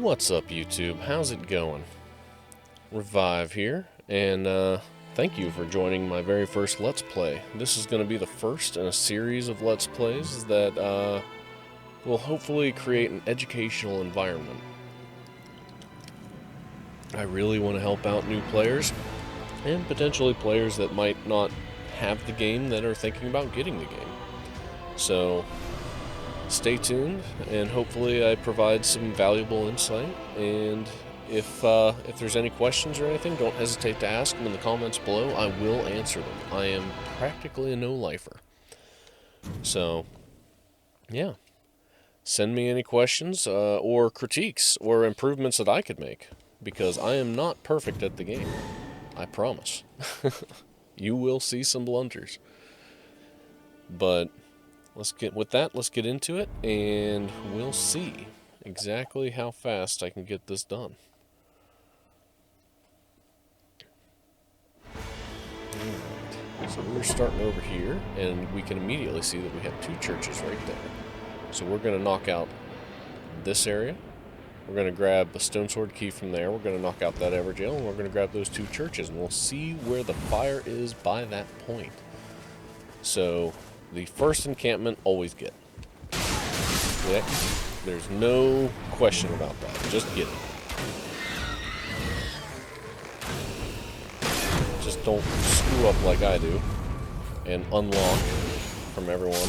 What's up, YouTube? How's it going? Revive here, and thank you for joining my very first Let's Play. This is going to be the first in a series of Let's Plays that will hopefully create an educational environment. I really want to help out new players, and potentially players that might not have the game that are thinking about getting the game. So, stay tuned, and hopefully I provide some valuable insight, and if there's any questions or anything, don't hesitate to ask them in the comments below. I will answer them. I am practically a no-lifer. So, yeah. Send me any questions, or critiques, or improvements that I could make, because I am not perfect at the game. I promise. You will see some blunders. But let's get into it, and we'll see exactly how fast I can get this done. Alright, so we're starting over here, and we can immediately see that we have two churches right there. So we're going to knock out this area. We're going to grab the stone sword key from there. We're going to knock out that Everjail, and we're going to grab those two churches, and we'll see where the fire is by that point. So the first encampment, always get. Yeah, there's no question about that. Just get it. Just don't screw up like I do and unlock from everyone.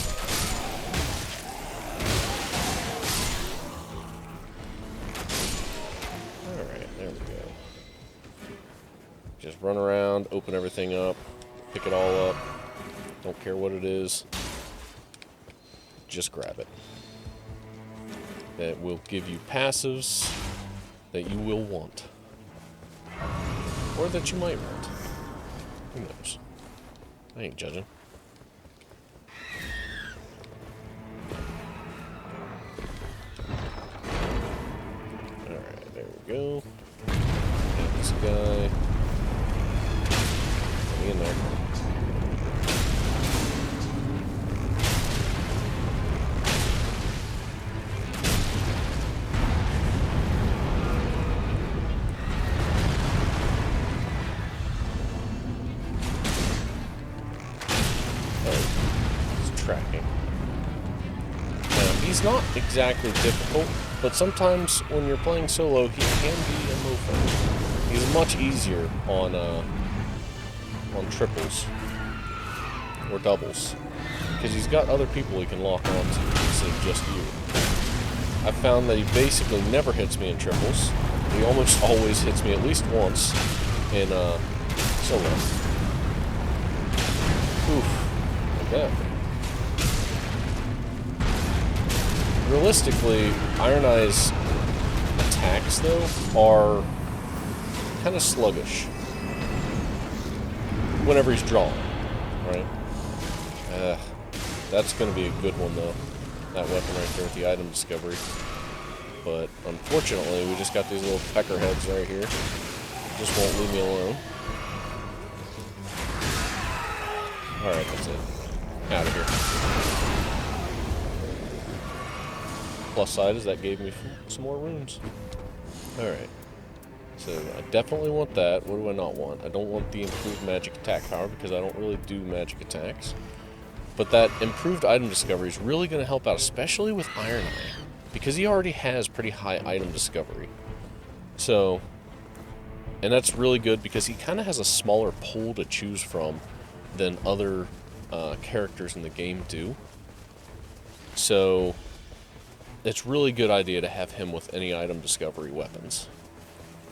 Alright, there we go. Just run around, open everything up, pick it all up. Don't care what it is. Just grab it. That will give you passives that you will want. Or that you might want. Who knows? I ain't judging. Alright, there we go. Got this guy. Get in there. He's not exactly difficult, but sometimes when you're playing solo, he can be a mofo. He's much easier on triples or doubles, because he's got other people he can lock onto instead of just you. I've found that he basically never hits me in triples. He almost always hits me at least once in solo. Oof, like that. Realistically, Iron Eye's attacks, though, are kind of sluggish whenever he's drawn, right? That's going to be a good one, though, that weapon right there with the item discovery. But, unfortunately, we just got these little pecker heads right here. Just won't leave me alone. Alright, that's it. Out of here. Plus side is that gave me some more runes. Alright. So I definitely want that. What do I not want? I don't want the improved magic attack power because I don't really do magic attacks. But that improved item discovery is really going to help out, especially with Iron Eye, because he already has pretty high item discovery. So, and that's really good because he kind of has a smaller pool to choose from than other characters in the game do. So it's really good idea to have him with any item discovery weapons.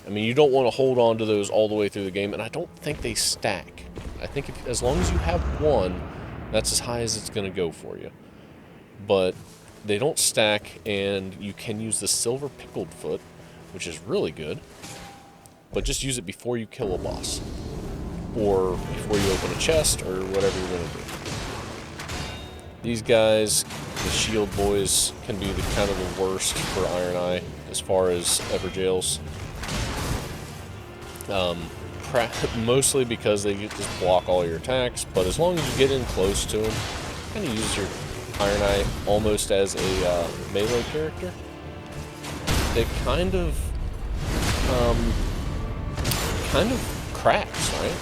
I mean, you don't want to hold on to those all the way through the game, and I don't think they stack. I think as long as you have one, that's as high as it's going to go for you. But they don't stack, and you can use the silver pickled foot, which is really good. But just use it before you kill a boss, or before you open a chest, or whatever you're going to do. These guys, the shield boys, can be the kind of the worst for Iron Eye as far as Everjails. Mostly because they just block all your attacks, but as long as you get in close to them, kind of use your Iron Eye almost as a melee character. it kind of cracks, right?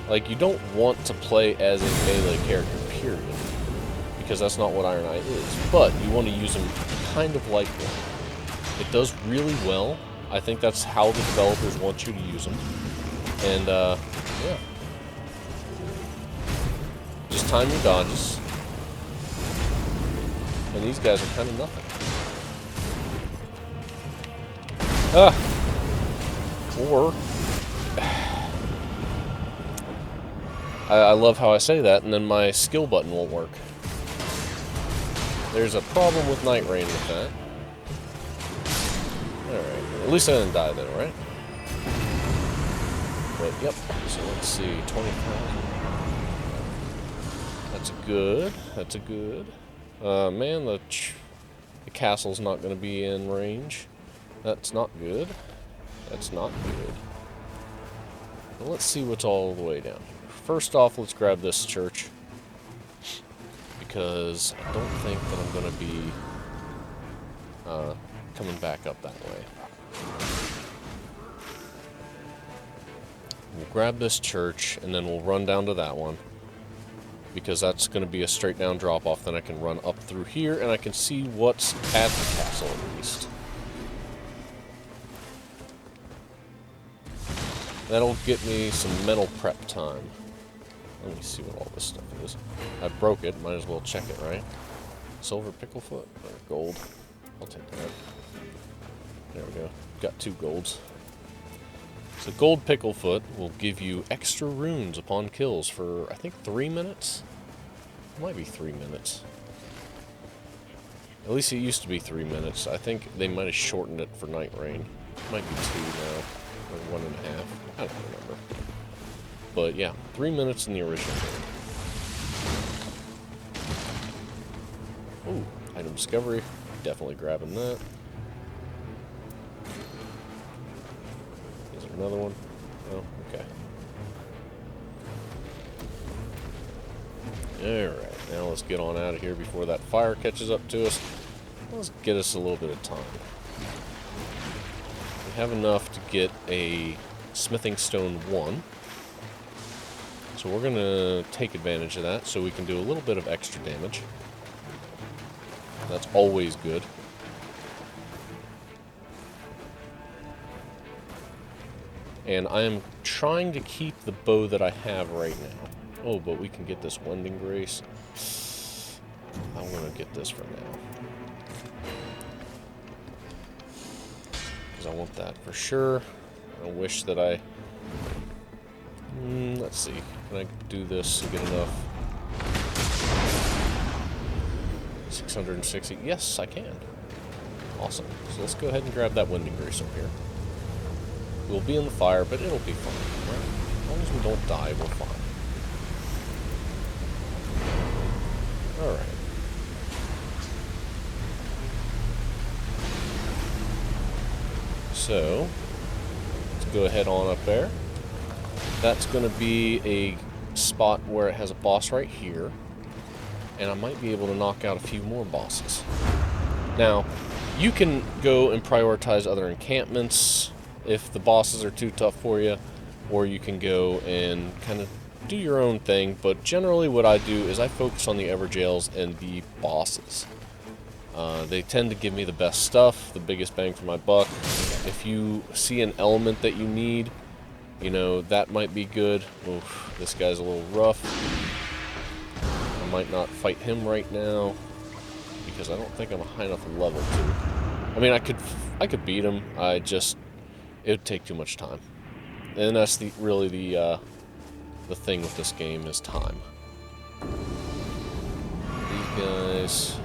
Like, you don't want to play as a melee character, period, because that's not what Iron Eye is, but you want to use him kind of like one. It does really well. I think that's how the developers want you to use him. And, yeah. Just time your dodges. And these guys are kind of nothing. Or... I love how I say that, and then my skill button won't work. There's a problem with Nightreign with that. Alright, at least I didn't die then, right? But, yep, so let's see, 20,000. That's a good, that's a good. Man, the castle's not going to be in range. That's not good. That's not good. But let's see what's all the way down here. First off, let's grab this church, because I don't think that I'm going to be coming back up that way. We'll grab this church, and then we'll run down to that one, because that's going to be a straight down drop off. Then I can run up through here, and I can see what's at the castle at least. That'll get me some metal prep time. Let me see what all this stuff is. I broke it, might as well check it, right? Silver picklefoot, or gold. I'll take that. There we go. Got 2 golds. So gold picklefoot will give you extra runes upon kills for, I think, 3 minutes? It might be 3 minutes. At least it used to be 3 minutes. I think they might have shortened it for Nightreign. It might be 2 now, or 1.5. I don't remember. But yeah, 3 minutes in the original game. Ooh, item discovery. Definitely grabbing that. Is there another one? Oh, okay. Alright, now let's get on out of here before that fire catches up to us. Let's get us a little bit of time. We have enough to get a smithing stone 1. So we're going to take advantage of that so we can do a little bit of extra damage. That's always good. And I am trying to keep the bow that I have right now. Oh, but we can get this Wending Grace. I'm going to get this for now. Because I want that for sure. I wish that I... let's see. Can I do this and get enough? 660. Yes, I can. Awesome. So let's go ahead and grab that Wending Grace over here. We'll be in the fire, but it'll be fine. Right? As long as we don't die, we're fine. Alright. So, let's go ahead on up there. That's going to be a spot where it has a boss right here. And I might be able to knock out a few more bosses. Now, you can go and prioritize other encampments if the bosses are too tough for you. Or you can go and kind of do your own thing. But generally what I do is I focus on the Everjails and the bosses. They tend to give me the best stuff, the biggest bang for my buck. If you see an element that you need, you know, that might be good. Oof, this guy's a little rough. I might not fight him right now because I don't think I'm a high enough level to. I mean, I could beat him. It would take too much time. And that's really the thing with this game is time. These guys,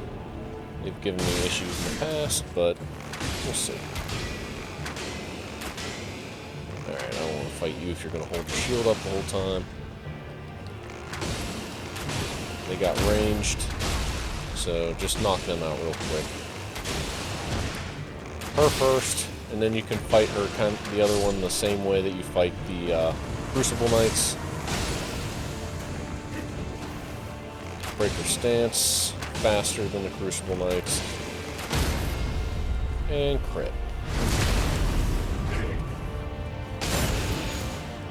they've given me issues in the past, but we'll see. Alright, I don't want to fight you if you're going to hold your shield up the whole time. They got ranged, so just knock them out real quick. Her first, and then you can fight her the other one the same way that you fight the Crucible Knights. Breaker stance, faster than the Crucible Knights. And crit.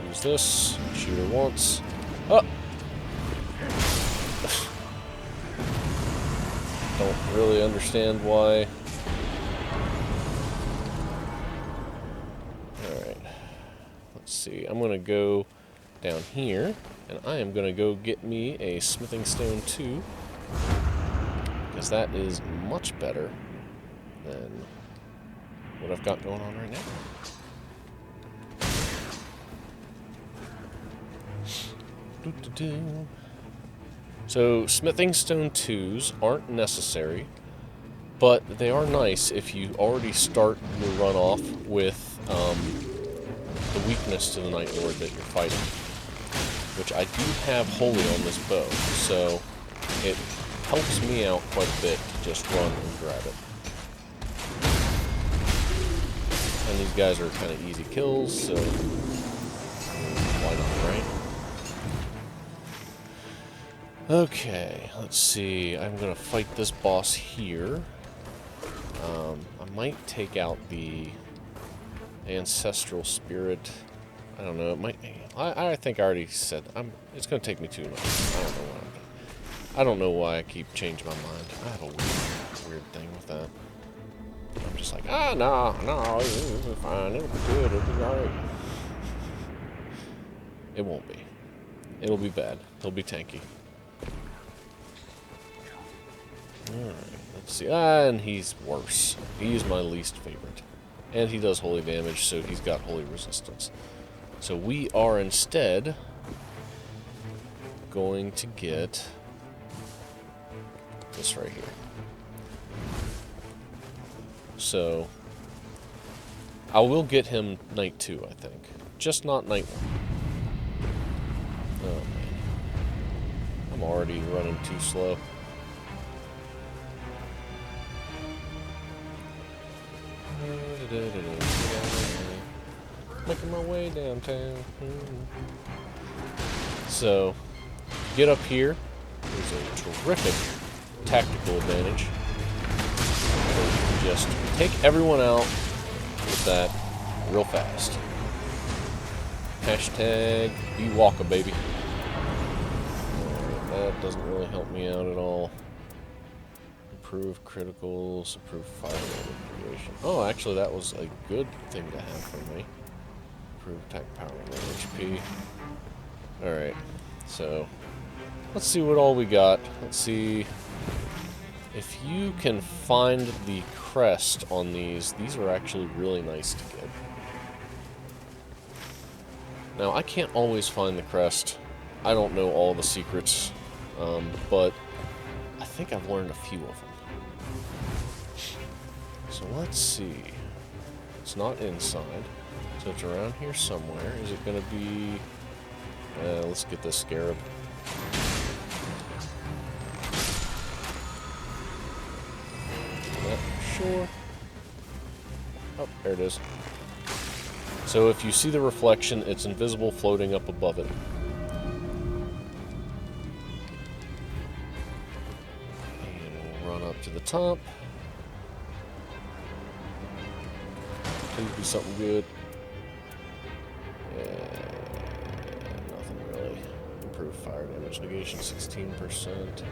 Use this. Shoot her once. Oh! Don't really understand why. Alright. Let's see. I'm going to go down here, and I am going to go get me a Smithing Stone 2, because that is much better than what I've got going on right now. So, Smithing Stone 2s aren't necessary, but they are nice if you already start your run off with the weakness to the Night Lord that you're fighting. Which I do have Holy on this bow, so it helps me out quite a bit to just run and grab it. And these guys are kind of easy kills, so why not, right? Okay, let's see. I'm going to fight this boss here. I might take out the Ancestral Spirit. I don't know. It might. I think I already said. It's going to take me too long. I don't know why I keep changing my mind. I have a weird thing with that. I'm just like, no, it'll be fine. It'll be good. It'll be alright. It won't be. It'll be bad. It'll be tanky. Alright, let's see. And he's worse. He's my least favorite. And he does holy damage, so he's got holy resistance. So we are instead going to get this right here. So I will get him Night 2, I think. Just not Night 1. Oh man. I'm already running too slow. Making my way downtown. So, get up here. There's a terrific tactical advantage. Just take everyone out with that real fast. Hashtag Ewaka, baby. That doesn't really help me out at all. Improve criticals, improve fire rate creation. Oh, actually, that was a good thing to have for me. Improve attack power and HP. Alright, so let's see what all we got. Let's see if you can find the crest on these. These are actually really nice to get. Now, I can't always find the crest. I don't know all the secrets, but I think I've learned a few of them. So let's see. It's not inside, so it's around here somewhere. Is it going to be... let's get this scarab. Not sure. Oh, there it is. So if you see the reflection, it's invisible floating up above it. And we'll run up to the top. Please be something good. Nothing really. Improved fire damage negation 16%.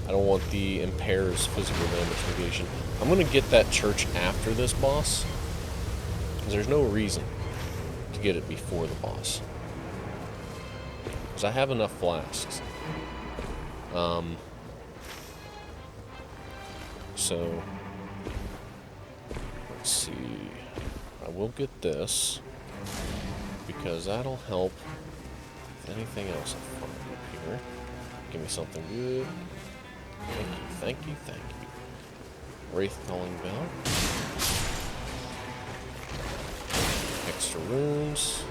I don't want the impairs physical damage negation. I'm going to get that church after this boss, because there's no reason to get it before the boss. Because I have enough flasks. So, let's see. I will get this, because that'll help with anything else I find up here. Give me something good. Thank you, thank you, thank you. Wraith Calling Bell. Extra runes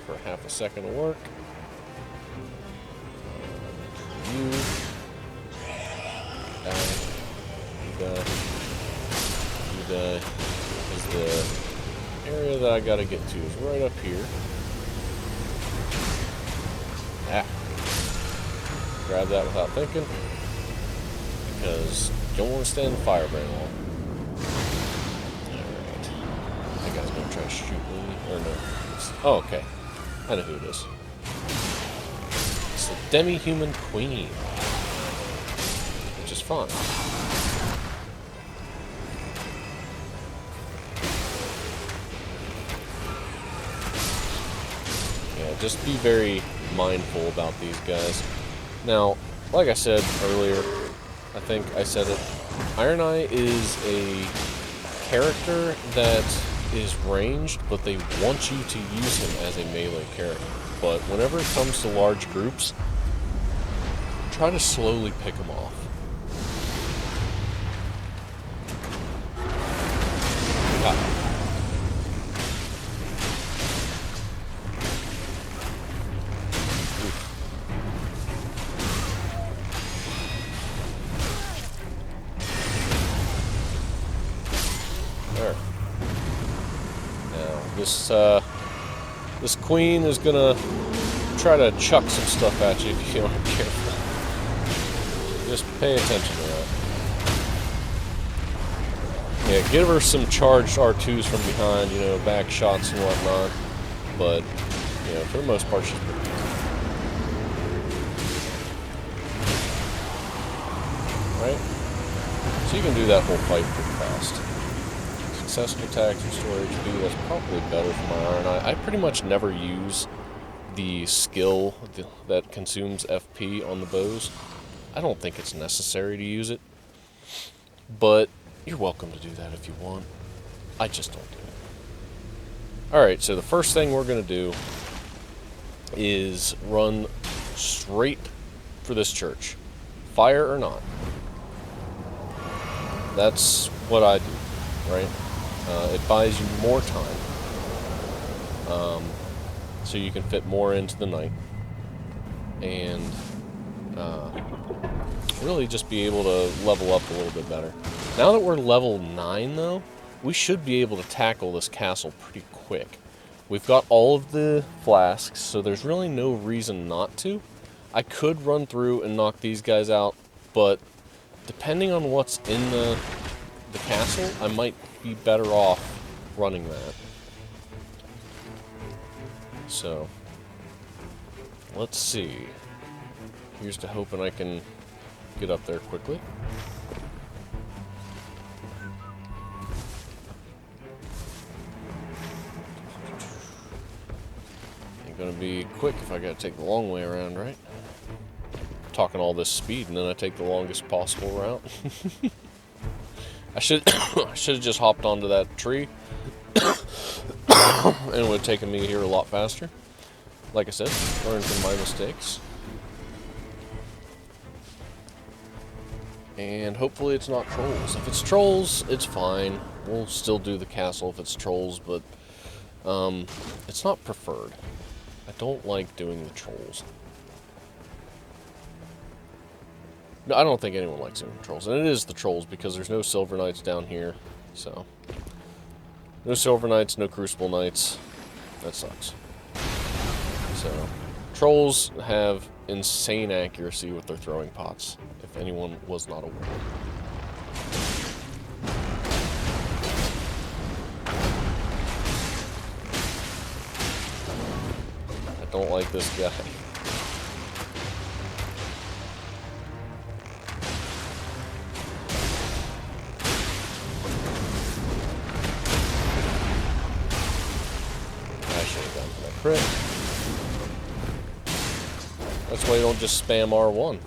for half a second of work. You die. You die. You die. Because the area that I gotta get to is right up here. Ah. Grab that without thinking. Because you don't want to stand in the fire very long. Alright. That guy's gonna try to shoot me. Or no. Oh, okay. I know who it is. It's the demi-human queen. Which is fun. Yeah, just be very mindful about these guys. Now, like I said earlier, I think I said it, Iron Eye is a character that is ranged, but they want you to use him as a melee character. But whenever it comes to large groups, try to slowly pick them off. Ah. There. Now, this queen is gonna try to chuck some stuff at you if you aren't careful. Just pay attention to that. Yeah, give her some charged R2s from behind, you know, back shots and whatnot. But, you know, for the most part, she's pretty good. Right? So you can do that whole fight pretty fast. Successful attacks, restore HP, that's probably better for my Iron Eye. I pretty much never use the skill that consumes FP on the bows. I don't think it's necessary to use it, but you're welcome to do that if you want. I just don't do it. Alright, so the first thing we're going to do is run straight for this church. Fire or not. That's what I do, right? It buys you more time, so you can fit more into the night, and really just be able to level up a little bit better. Now that we're level 9, though, we should be able to tackle this castle pretty quick. We've got all of the flasks, so there's really no reason not to. I could run through and knock these guys out, but depending on what's in the castle, I might be better off running that. So, let's see. Here's to hoping I can get up there quickly. Ain't gonna be quick if I gotta take the long way around, right? Talking all this speed and then I take the longest possible route. I should have just hopped onto that tree and it would have taken me here a lot faster. Like I said, learn from my mistakes. And hopefully it's not trolls. If it's trolls, it's fine. We'll still do the castle if it's trolls, but it's not preferred. I don't like doing the trolls. No, I don't think anyone likes doing the trolls. And it is the trolls because there's no Silver Knights down here. So, no Silver Knights, no Crucible Knights. That sucks. So, trolls have insane accuracy with their throwing pots, if anyone was not aware. I don't like this guy. I should have gone for that crit. That's why you don't just spam R1.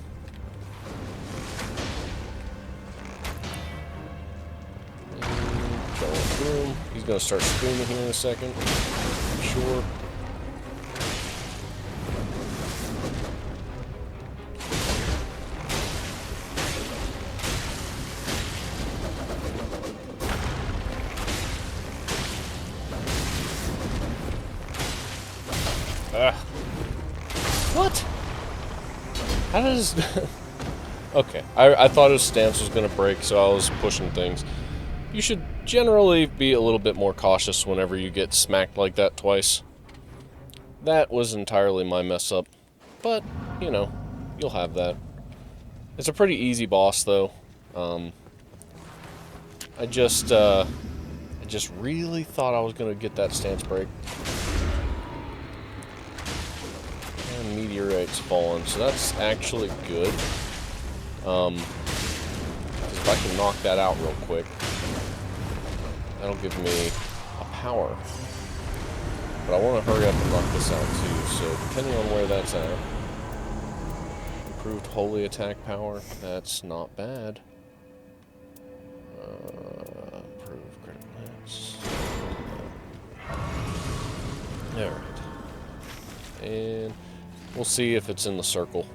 Going through him. He's going to start screaming here in a second. I'm sure. What? How does... Okay, I thought his stance was going to break, so I was pushing things. You should generally be a little bit more cautious whenever you get smacked like that twice. That was entirely my mess up. But, you know, you'll have that. It's a pretty easy boss, though. I just really thought I was going to get that stance break. And meteorite's fallen, so that's actually good. If I can knock that out real quick, that'll give me a power. But I want to hurry up and knock this out too, so depending on where that's at. Improved holy attack power, that's not bad. Improved critical hits. Alright. And we'll see if it's in the circle.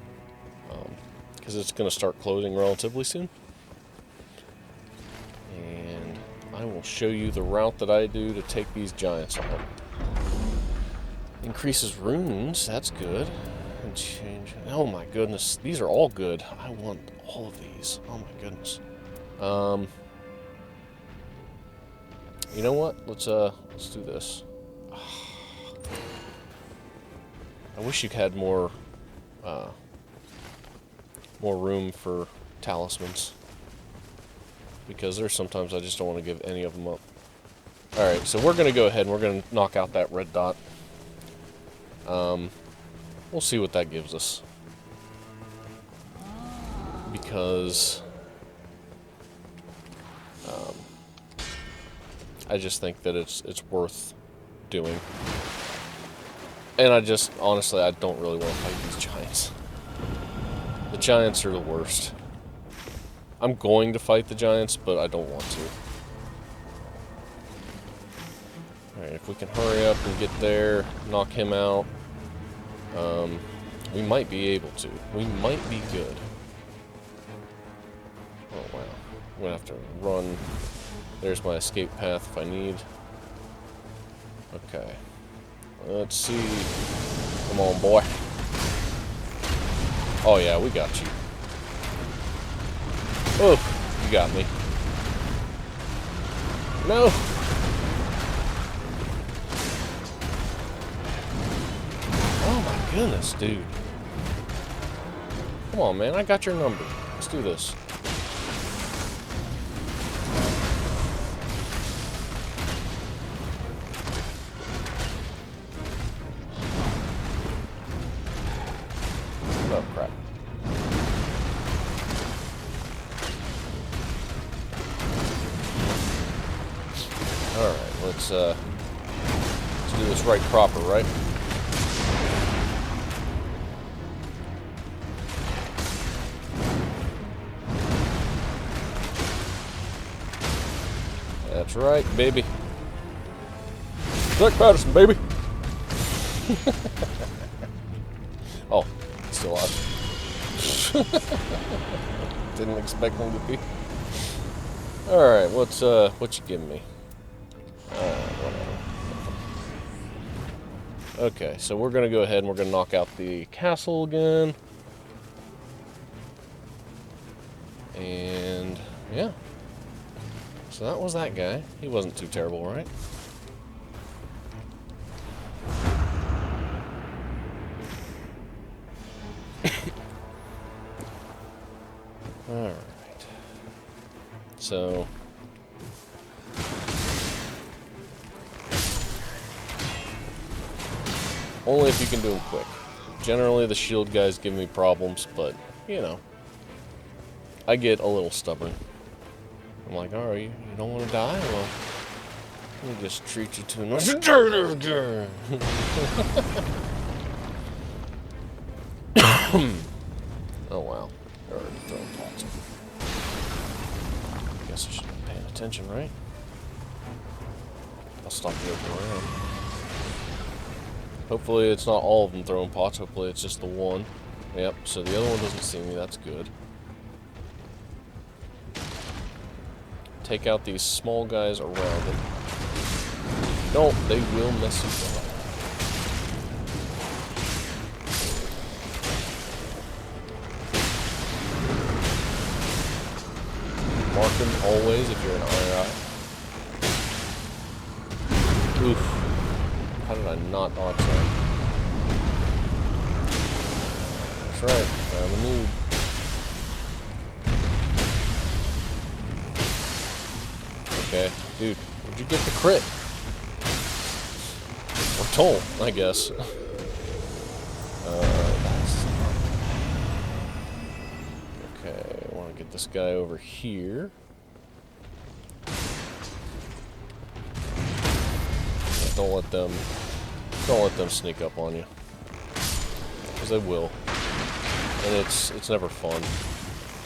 Because it's going to start closing relatively soon. And I will show you the route that I do to take these giants on. Increases runes, that's good. And change. Oh my goodness, these are all good. I want all of these. Oh my goodness. You know what? Let's do this. I wish you had more room for talismans, because there's sometimes I just don't want to give any of them up. Alright, so we're going to go ahead and we're going to knock out that red dot. We'll see what that gives us. Because I just think that it's worth doing. And honestly, I don't really want to fight these giants. The giants are the worst. I'm going to fight the giants, but I don't want to. Alright, if we can hurry up and get there, knock him out, we might be able to. We might be good. Oh, wow. I'm going to have to run. There's my escape path if I need. Okay. Let's see. Come on, boy. Oh, yeah, we got you. Oh, you got me. No! Oh, my goodness, dude. Come on, man. I got your number. Let's do this. Oh, crap. Alright, let's do this right proper, right? That's right, baby. Jack Patterson, baby. Oh, still alive. Didn't expect him to be. Alright, what you giving me? Whatever. Okay, so we're gonna go ahead and we're gonna knock out the castle again. And yeah. So that was that guy. He wasn't too terrible, right? Alright. So only if you can do them quick. Generally the shield guys give me problems, but you know, I get a little stubborn. I'm like, alright, you don't want to die? Well, let me just treat you to much. Oh wow, they're already throwing pots. Guess I should have been paying attention, right? I'll stop joking around. Hopefully it's not all of them throwing pots, hopefully it's just the one. Yep, so the other one doesn't see me, that's good. Take out these small guys around it. Don't, they will mess you up. Mark them always if you're an IRI. Oof. How did I not dodge that? That's right. I'm a noob. Okay, dude, where'd you get the crit? Or toll, I guess. Nice. Okay, I want to get this guy over here. Yeah, don't let them sneak up on you, because they will, and it's never fun.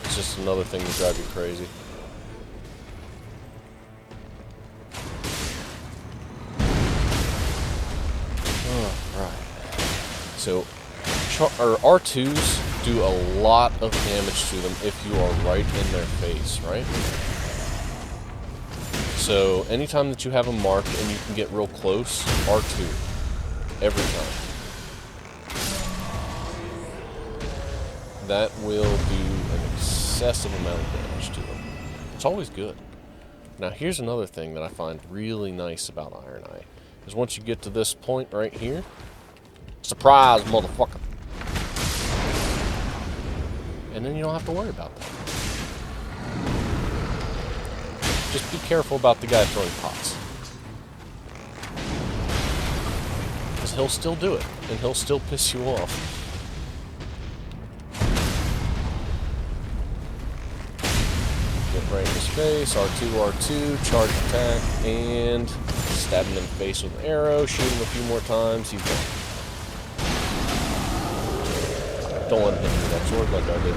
It's just another thing to drive you crazy. So, R2s do a lot of damage to them if you are right in their face, right? So, anytime that you have them marked and you can get real close, R2. Every time. That will do an excessive amount of damage to them. It's always good. Now, here's another thing that I find really nice about Iron Eye, is once you get to this point right here, surprise, motherfucker. And then you don't have to worry about that. Just be careful about the guy throwing pots. Because he'll still do it, and he'll still piss you off. Get right in his face, R2, R2, charge attack, and stab him in the face with an arrow, shoot him a few more times, he's done. Don't let him hit that sword like I did.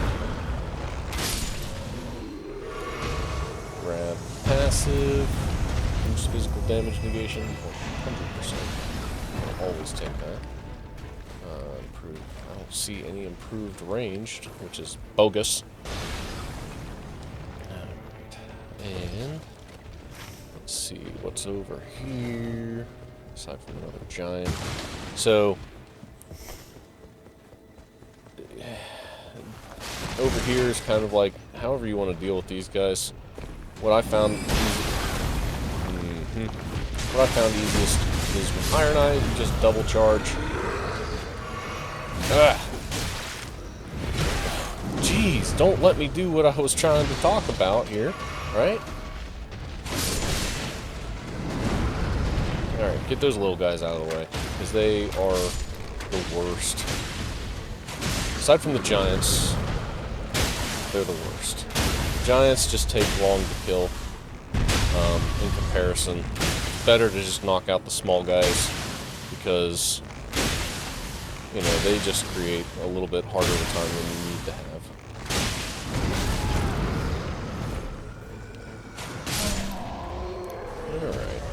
Grab passive. Boost physical damage negation. 100%. I'll always take that. Improved. I don't see any improved ranged, which is bogus. Alright. And let's see what's over here. Aside from another giant. So over here is kind of like however you want to deal with these guys. What I found easiest is with Iron Eye, you just double charge. Ugh. Jeez, don't let me do what I was trying to talk about here, right? Alright, get those little guys out of the way, because they are the worst. Aside from the giants, they're the worst. Giants just take long to kill, in comparison. It's better to just knock out the small guys, because, you know, they just create a little bit harder of a time than you need to have. Alright.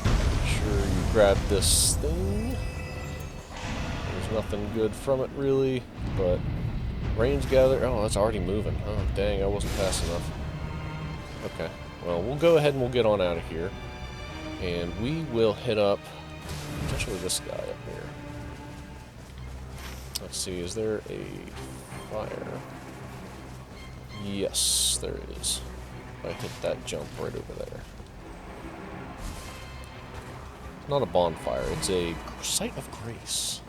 Make sure you grab this thing. There's nothing good from it, really, but range gather. Oh, that's already moving. Oh, dang, I wasn't fast enough. Okay, well, we'll go ahead and we'll get on out of here. And we will hit up potentially this guy up here. Let's see, is there a fire? Yes, there is. I hit that jump right over there. Not a bonfire, it's a site of grace.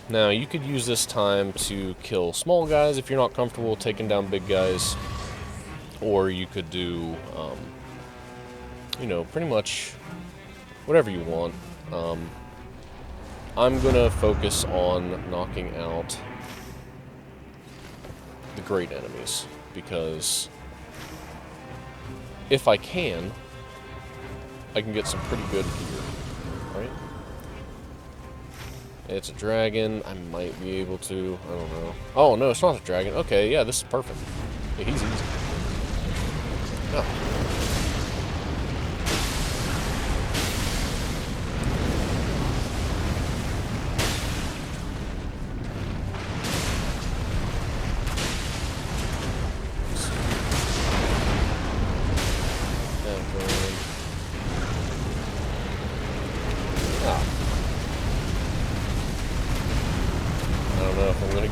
Now, you could use this time to kill small guys if you're not comfortable taking down big guys. Or you could do, you know, pretty much whatever you want. I'm going to focus on knocking out the great enemies. Because if I can get some pretty good gear, right? It's a dragon. I might be able to. I don't know. Oh, no, it's not a dragon. Okay, yeah, this is perfect. Yeah, he's easy. Oh.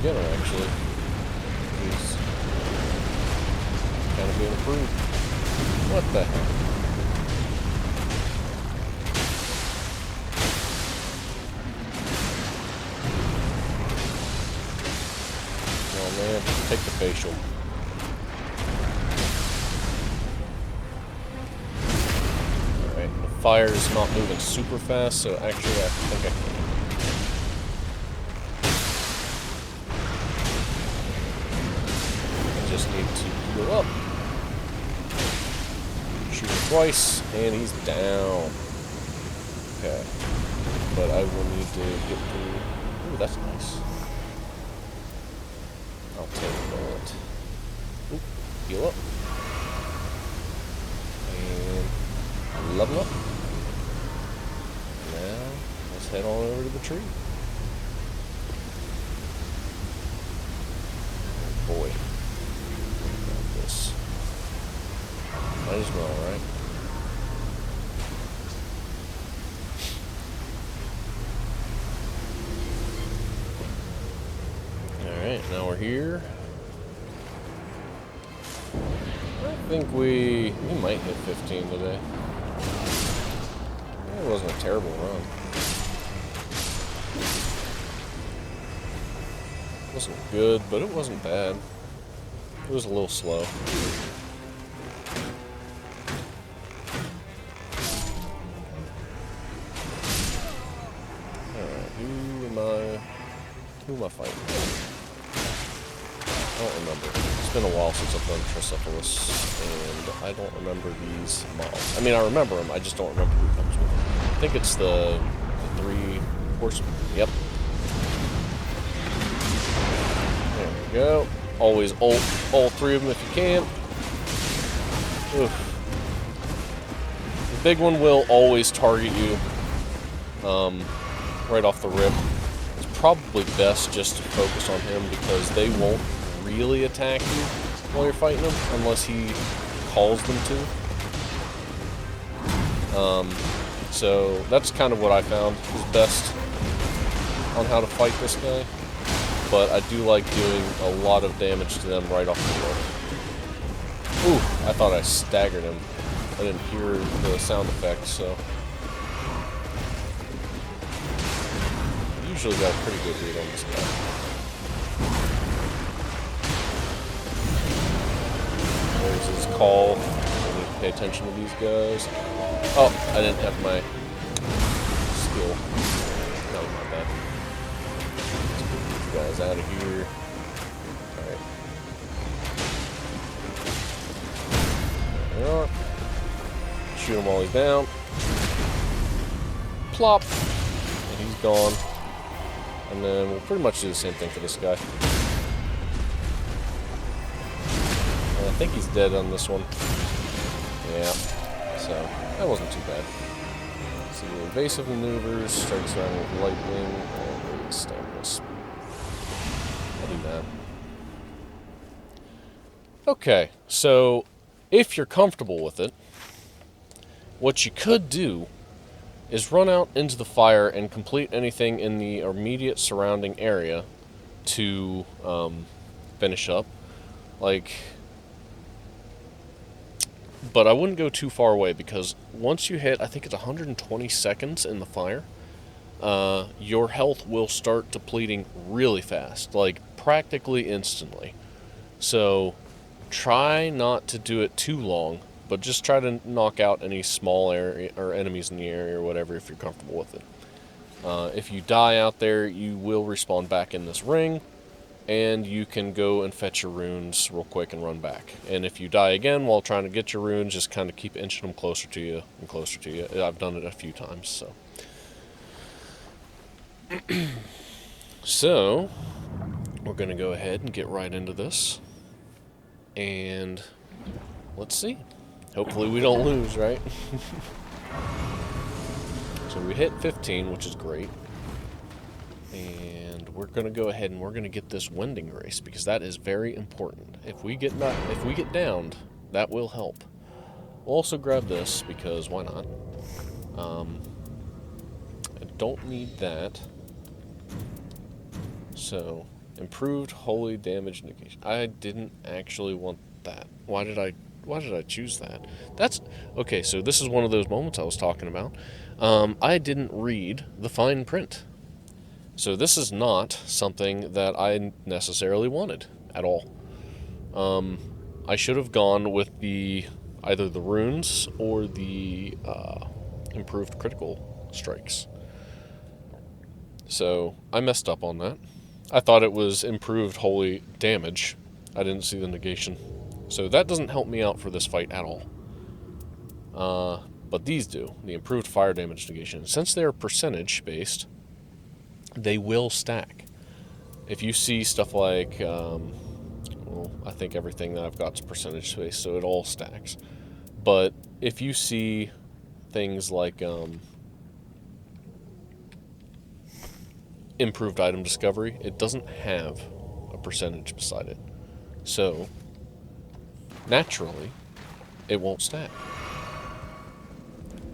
Get him, actually. He's kind of being improved. What the heck? Take the facial. Alright, the fire is not moving super fast, so actually I think I can. I just need to heal up. Shoot him twice, and he's down. Okay. But I will need to get through. Ooh, that's nice. I'll take that. Oop, heal up. And level up. Now, let's head on over to the tree. Oh boy. Got this. Might as well, right? Alright, now we're here. I think we might hit 15 today. It wasn't a terrible run. It wasn't good, but it wasn't bad. It was a little slow. Alright, who am I fighting? I don't remember. It's been a while since I've done Tricephalos, and I don't remember these mobs. I mean, I remember them, I just don't remember who comes with them. I think it's the 3 horsemen. Yep. There we go. Always ult all 3 of them if you can. Oof. The big one will always target you right off the rip. It's probably best just to focus on him because they won't really attack you while you're fighting him unless he calls them to. So that's kind of what I found is best on how to fight this guy. But I do like doing a lot of damage to them right off the rip. Ooh, I thought I staggered him. I didn't hear the sound effects, so. Usually got a pretty good read on this guy. There's his call. I need to pay attention to these guys. Oh, I didn't have my skill. No, my bad. Let's get these guys out of here. Alright. There they are. Shoot him while he's down. Plop. And he's gone. And then we'll pretty much do the same thing for this guy. And I think he's dead on this one. Yeah. So, that wasn't too bad. So the evasive maneuvers, strikes around with lightning, and release stamina. I'll do that. Okay, so if you're comfortable with it, what you could do is run out into the fire and complete anything in the immediate surrounding area to finish up. But I wouldn't go too far away because once you hit, I think it's 120 seconds in the fire, your health will start depleting really fast, like practically instantly. So try not to do it too long, but just try to knock out any small area or enemies in the area or whatever if you're comfortable with it. If you die out there, you will respawn back in this ring, and you can go and fetch your runes real quick and run back. And if you die again while trying to get your runes, just kind of keep inching them closer to you and closer to you. I've done it a few times, so. So, we're going to go ahead and get right into this. And let's see. Hopefully we don't lose, right? So we hit 15, which is great. And we're going to go ahead and we're going to get this wending grace because that is very important. If we get downed, that will help. We'll also grab this because why not? I don't need that. So, improved holy damage negation. I didn't actually want that. Why did I choose that? That's okay. So this is one of those moments I was talking about. I didn't read the fine print. So this is not something that I necessarily wanted at all. I should have gone with either the runes or the improved critical strikes. So I messed up on that. I thought it was improved holy damage. I didn't see the negation. So that doesn't help me out for this fight at all. But these do. The improved fire damage negation. Since they're percentage based, they will stack. If you see stuff like, well, I think everything that I've got is percentage based, so it all stacks. But if you see things like improved item discovery, it doesn't have a percentage beside it. So, naturally, it won't stack.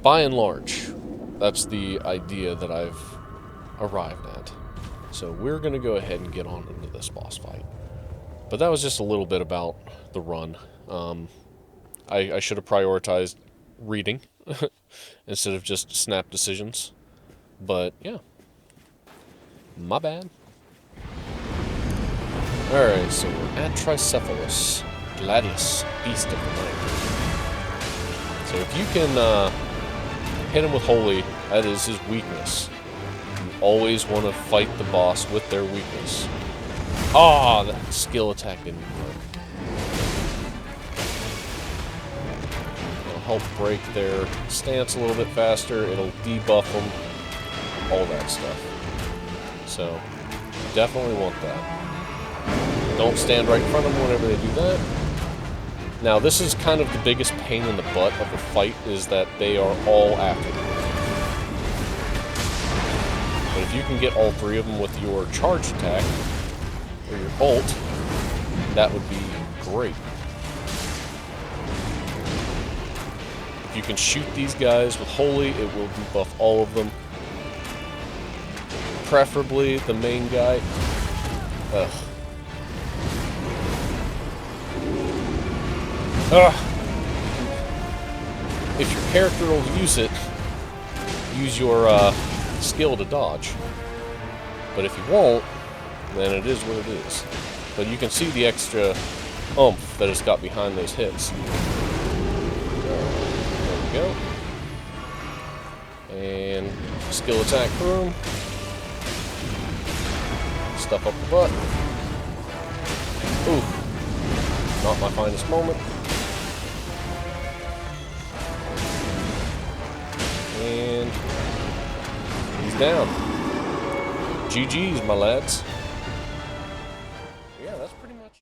By and large, that's the idea that I've arrived at. So we're going to go ahead and get on into this boss fight. But that was just a little bit about the run. I should have prioritized reading instead of just snap decisions. But, yeah. My bad. Alright, so we're at Tricephalos, Gladius, Beast of the Night. So if you can hit him with Holy, that is his weakness. You always want to fight the boss with their weakness. Ah, that skill attack didn't work. It'll help break their stance a little bit faster. It'll debuff them. All that stuff. So, definitely want that. Don't stand right in front of them whenever they do that. Now, this is kind of the biggest pain in the butt of the fight, is that they are all after you. But if you can get all three of them with your charge attack, or your ult, that would be great. If you can shoot these guys with Holy, it will debuff all of them. Preferably the main guy. Ugh. Ugh. If your character will use it, use your skill to dodge. But if you won't, then it is what it is. But you can see the extra oomph that it's got behind those hits. There we go. And skill attack through him. Stuff up the butt. Ooh. Not my finest moment. And he's down. GG's, my lads.